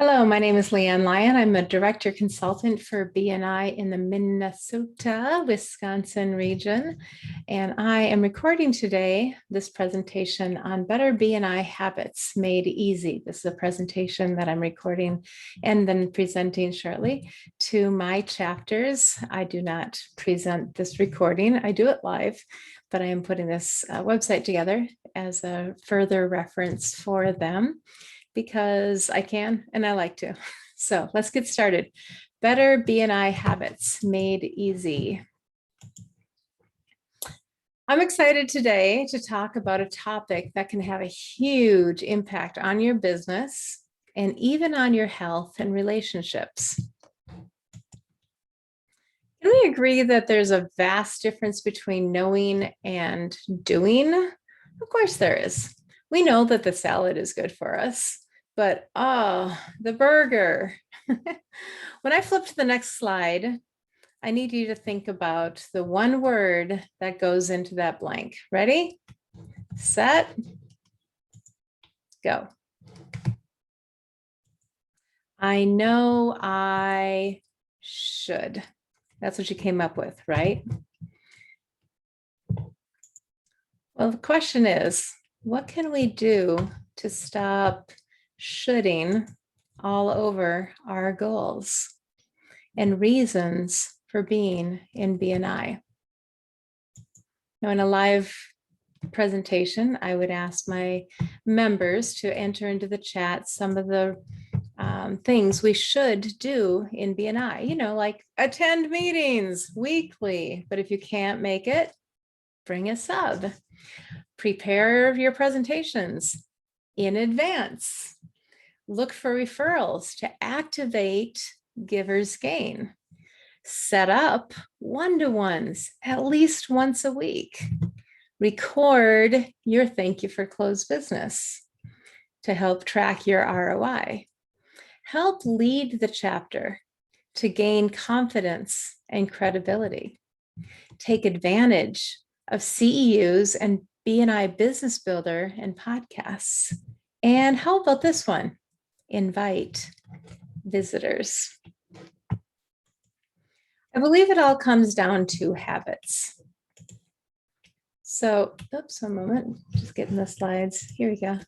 Hello, my name is Leanne Lyon. I'm a director consultant for BNI in the Minnesota, Wisconsin region. And I am recording today this presentation on better BNI habits made easy. This is a presentation that I'm recording and then presenting shortly to my chapters. I do not present this recording, I do it live, but I am putting this website together as a further reference for them, because I can and I like to. So let's get started. Better BNI habits made easy. I'm excited today to talk about a topic that can have a huge impact on your business and even on your health and relationships. Can we agree that there's a vast difference between knowing and doing? Of course there is. We know that the salad is good for us, but the burger. When I flip to the next slide, I need you to think about the one word that goes into that blank. Ready, set, go. I know I should. That's what you came up with, right? Well, the question is, what can we do to stop shoulding all over our goals and reasons for being in BNI? Now, in a live presentation, I would ask my members to enter into the chat some of the things we should do in BNI, like attend meetings weekly, but if you can't make it, bring a sub. Prepare your presentations in advance. Look for referrals to activate givers gain. Set up one-to-ones at least once a week. Record your thank you for closed business to help track your ROI. Help lead the chapter to gain confidence and credibility. Take advantage of CEUs and BNI Business Builder and podcasts. And how about this one? Invite visitors. I believe it all comes down to habits. So, oops, one moment, just getting the slides. Here we go.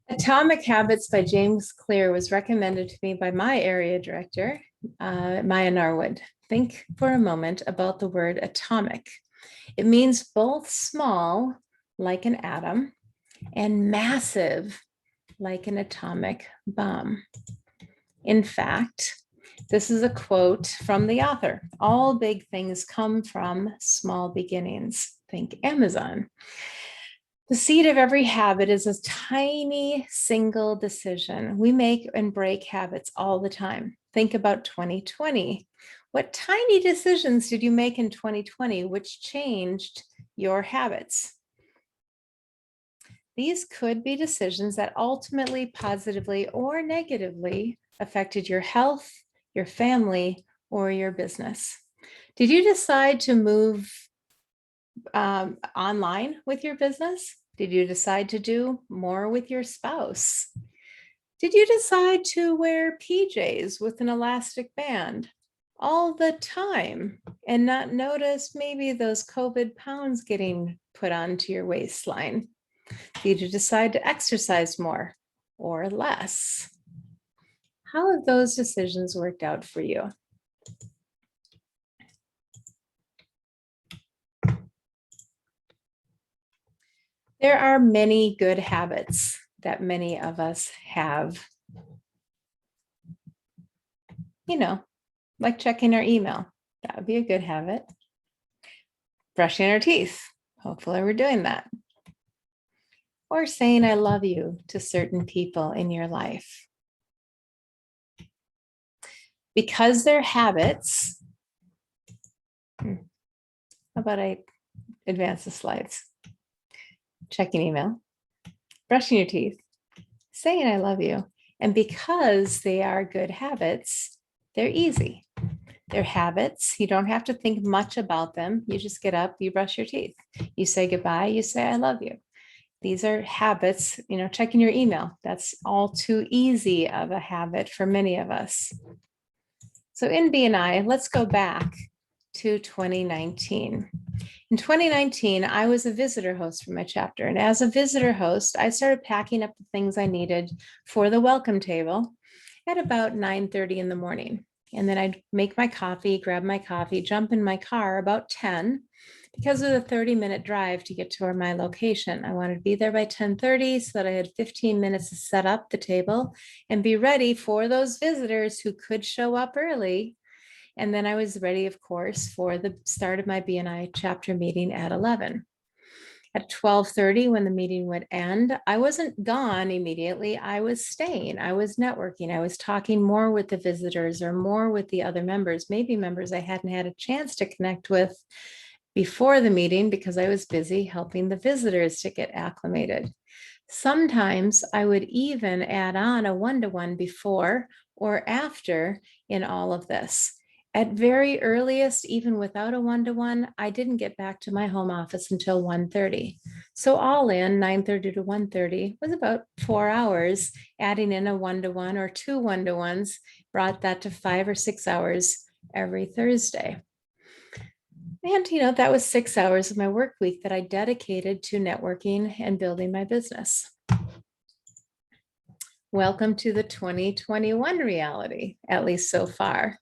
Atomic Habits by James Clear was recommended to me by my area director, Maya Norwood. Think for a moment about the word atomic. It means both small, like an atom, and massive, like an atomic bomb. In fact, this is a quote from the author. All big things come from small beginnings. Think Amazon. The seed of every habit is a tiny single decision. We make and break habits all the time. Think about 2020. What tiny decisions did you make in 2020 which changed your habits? These could be decisions that ultimately positively or negatively affected your health, your family, or your business. Did you decide to move online with your business? Did you decide to do more with your spouse? Did you decide to wear PJs with an elastic band all the time and not notice maybe those COVID pounds getting put onto your waistline? Did you decide to exercise more or less? How have those decisions worked out for you? There are many good habits that many of us have. Like checking our email. That would be a good habit. Brushing our teeth. Hopefully we're doing that. Or saying I love you to certain people in your life. Because they're habits, how about I advance the slides? Checking email, brushing your teeth, saying I love you. And because they are good habits, they're easy. They're habits. You don't have to think much about them. You just get up, you brush your teeth. You say goodbye, you say I love you. These are habits, checking your email. That's all too easy of a habit for many of us. So in BNI, let's go back to 2019. In 2019, I was a visitor host for my chapter. And as a visitor host, I started packing up the things I needed for the welcome table at about 9:30 in the morning. And then I'd make my coffee, grab my coffee, jump in my car about 10 because of the 30-minute drive to get to my location. I wanted to be there by 10:30 so that I had 15 minutes to set up the table and be ready for those visitors who could show up early. And then I was ready, of course, for the start of my BNI chapter meeting at 11. At 12:30, when the meeting would end, I wasn't gone immediately. I was staying. I was networking. I was talking more with the visitors or more with the other members, maybe members I hadn't had a chance to connect with before the meeting because I was busy helping the visitors to get acclimated. Sometimes I would even add on a one-to-one before or after in all of this. At very earliest, even without a one-to-one, I didn't get back to my home office until 1:30. So all in, 9:30 to 1:30 was about 4 hours. Adding in a one-to-one or two one-to-ones brought that to 5 or 6 hours every Thursday. And, that was 6 hours of my work week that I dedicated to networking and building my business. Welcome to the 2021 reality, at least so far.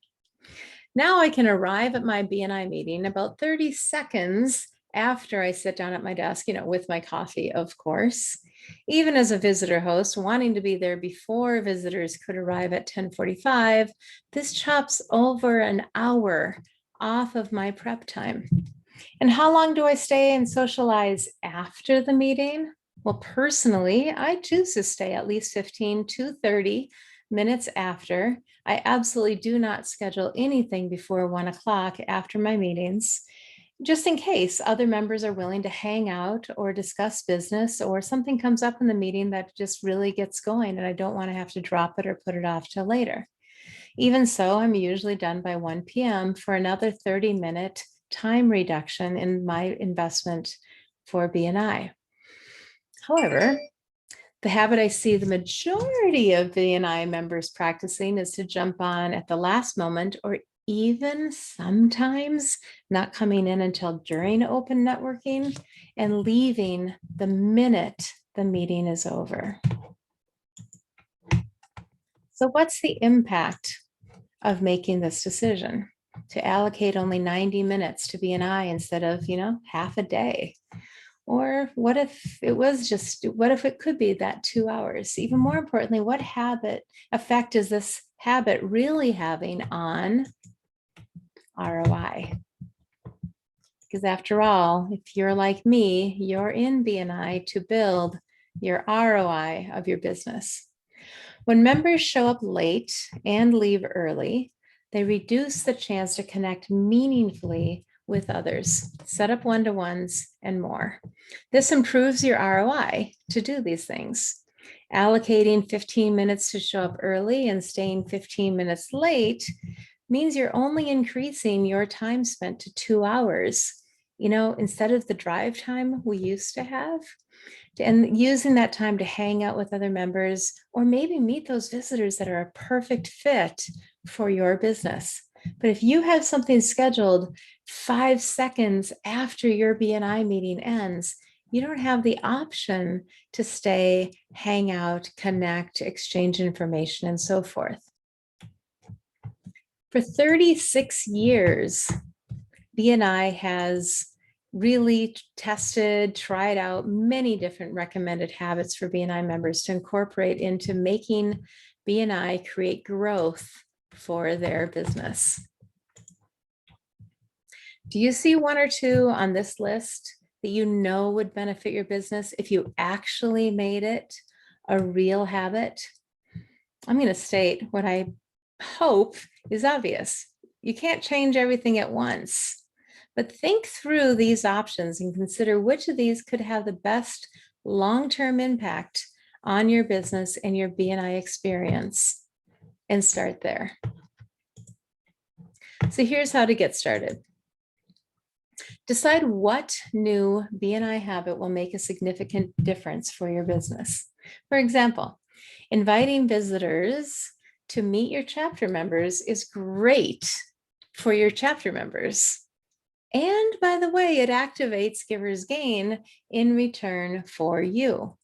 Now I can arrive at my BNI meeting about 30 seconds after I sit down at my desk, with my coffee, of course. Even as a visitor host, wanting to be there before visitors could arrive at 10:45, this chops over an hour off of my prep time. And how long do I stay and socialize after the meeting? Well, personally, I choose to stay at least 15 to 30 minutes after. I absolutely do not schedule anything before 1 o'clock after my meetings, just in case other members are willing to hang out or discuss business or something comes up in the meeting that just really gets going and I don't want to have to drop it or put it off till later. Even so, I'm usually done by 1 p.m. for another 30-minute time reduction in my investment for BNI. However, the habit I see the majority of BNI members practicing is to jump on at the last moment, or even sometimes not coming in until during open networking and leaving the minute the meeting is over. So what's the impact of making this decision to allocate only 90 minutes to BNI instead of, half a day? Or what if it could be that 2 hours? Even more importantly, what effect is this habit really having on ROI? Because after all, if you're like me, you're in BNI to build your ROI of your business. When members show up late and leave early, they reduce the chance to connect meaningfully with others, set up one-to-ones, and more. This improves your ROI to do these things. Allocating 15 minutes to show up early and staying 15 minutes late means you're only increasing your time spent to 2 hours, instead of the drive time we used to have. And using that time to hang out with other members or maybe meet those visitors that are a perfect fit for your business. But if you have something scheduled 5 seconds after your BNI meeting ends, you don't have the option to stay, hang out, connect, exchange information, and so forth. For 36 years, BNI has really tried out many different recommended habits for BNI members to incorporate into making BNI create growth for their business. Do you see one or two on this list that would benefit your business if you actually made it a real habit? I'm going to state what I hope is obvious. You can't change everything at once. But think through these options and consider which of these could have the best long-term impact on your business and your BNI experience, and start there. So here's how to get started. Decide what new BNI habit will make a significant difference for your business. For example, inviting visitors to meet your chapter members is great for your chapter members. And by the way, it activates givers gain in return for you.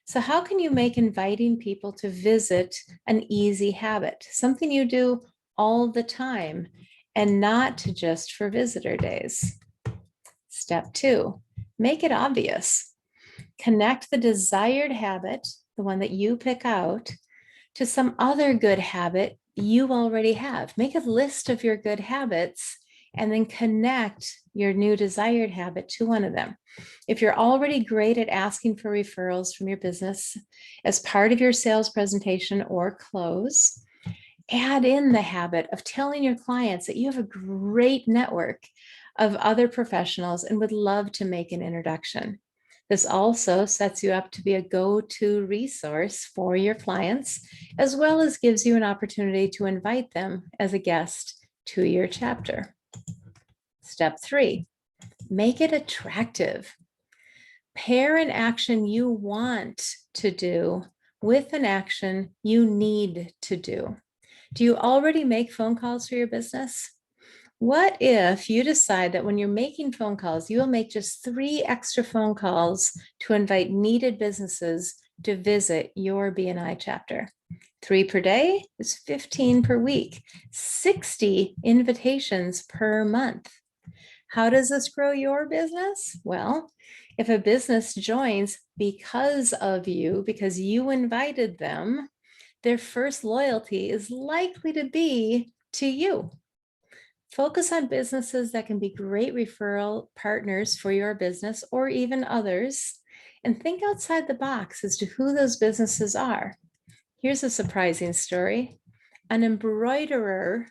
So how can you make inviting people to visit an easy habit, something you do all the time and not just for visitor days? Step 2, make it obvious. Connect the desired habit, the one that you pick out, to some other good habit you already have. Make a list of your good habits and then connect your new desired habit to one of them. If you're already great at asking for referrals from your business as part of your sales presentation or close, add in the habit of telling your clients that you have a great network of other professionals and would love to make an introduction. This also sets you up to be a go-to resource for your clients, as well as gives you an opportunity to invite them as a guest to your chapter. Step 3, make it attractive. Pair an action you want to do with an action you need to do. Do you already make phone calls for your business? What if you decide that when you're making phone calls, you will make just 3 extra phone calls to invite needed businesses to visit your BNI chapter? 3 per day is 15 per week, 60 invitations per month. How does this grow your business? Well, if a business joins because of you, because you invited them, their first loyalty is likely to be to you. Focus on businesses that can be great referral partners for your business or even others, and think outside the box as to who those businesses are. Here's a surprising story. An embroiderer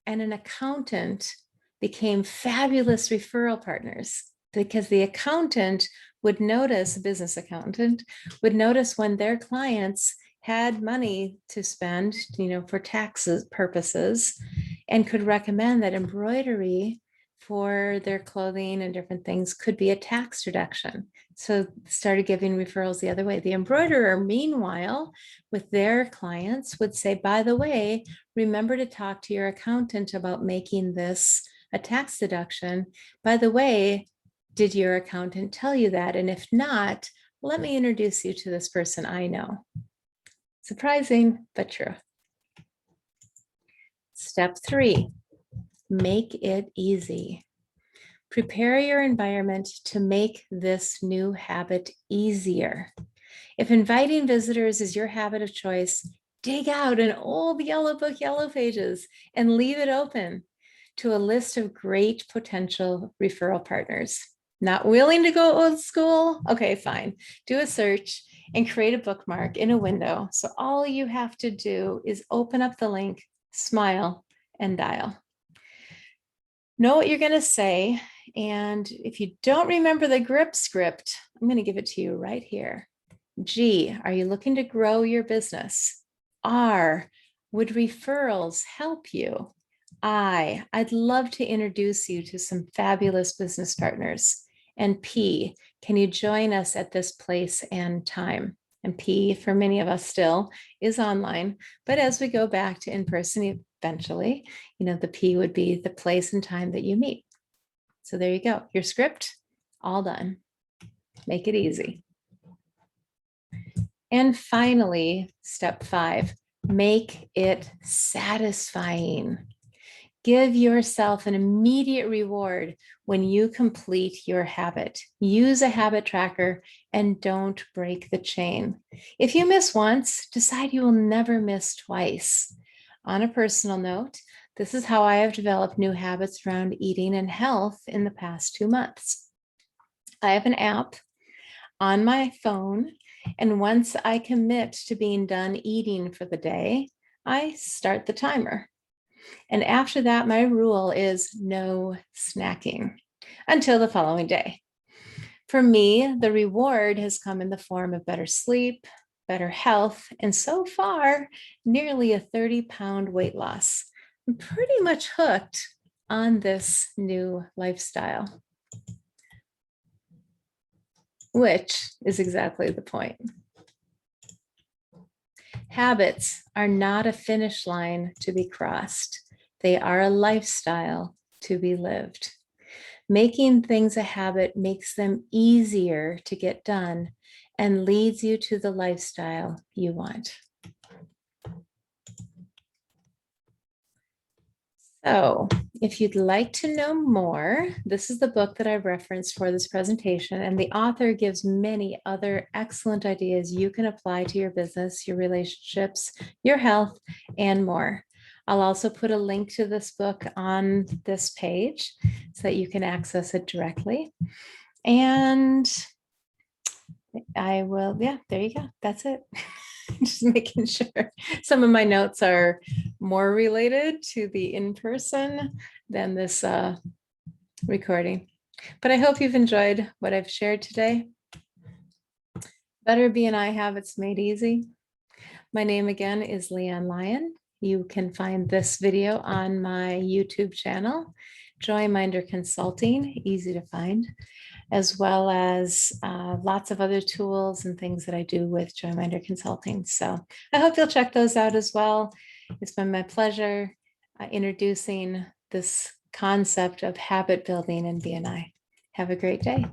and an accountant became fabulous referral partners because the accountant would notice, a business accountant would notice when their clients had money to spend, for taxes purposes, and could recommend that embroidery for their clothing and different things could be a tax deduction. So started giving referrals the other way. The embroiderer, meanwhile, with their clients would say, by the way, remember to talk to your accountant about making this a tax deduction. By the way, did your accountant tell you that? And if not, let me introduce you to this person I know. Surprising, but true. Step 3, make it easy. Prepare your environment to make this new habit easier. If inviting visitors is your habit of choice, dig out an old yellow book, yellow pages, and leave it open to a list of great potential referral partners. Not willing to go old school? Okay, fine. Do a search and create a bookmark in a window. So all you have to do is open up the link, smile, and dial. Know what you're going to say. And if you don't remember the grip script, I'm going to give it to you right here. G, are you looking to grow your business? R, would referrals help you? I'd love to introduce you to some fabulous business partners. And P, can you join us at this place and time? And P, for many of us still, is online. But as we go back to in-person eventually, the P would be the place and time that you meet. So there you go. Your script, all done. Make it easy. And finally, step 5, make it satisfying. Give yourself an immediate reward when you complete your habit. Use a habit tracker and don't break the chain. If you miss once, decide you will never miss twice. On a personal note, this is how I have developed new habits around eating and health in the past 2 months. I have an app on my phone, and once I commit to being done eating for the day, I start the timer. And after that, my rule is no snacking until the following day. For me, the reward has come in the form of better sleep, better health, and so far, nearly a 30-pound weight loss. I'm pretty much hooked on this new lifestyle. which is exactly the point. Habits are not a finish line to be crossed. They are a lifestyle to be lived. Making things a habit makes them easier to get done and leads you to the lifestyle you want. So, if you'd like to know more, this is the book that I referenced for this presentation, and the author gives many other excellent ideas you can apply to your business, your relationships, your health, and more. I'll also put a link to this book on this page so that you can access it directly. And I will, yeah, there you go. That's it. Just making sure some of my notes are more related to the in-person than this recording. But I hope you've enjoyed what I've shared today. Better BNI habits made easy. My name again is Leanne Lyon. You can find this video on my YouTube channel, Joyminder Consulting, easy to find, as well as lots of other tools and things that I do with Joyminder Consulting. So I hope you'll check those out as well. It's been my pleasure introducing this concept of habit building in BNI. Have a great day.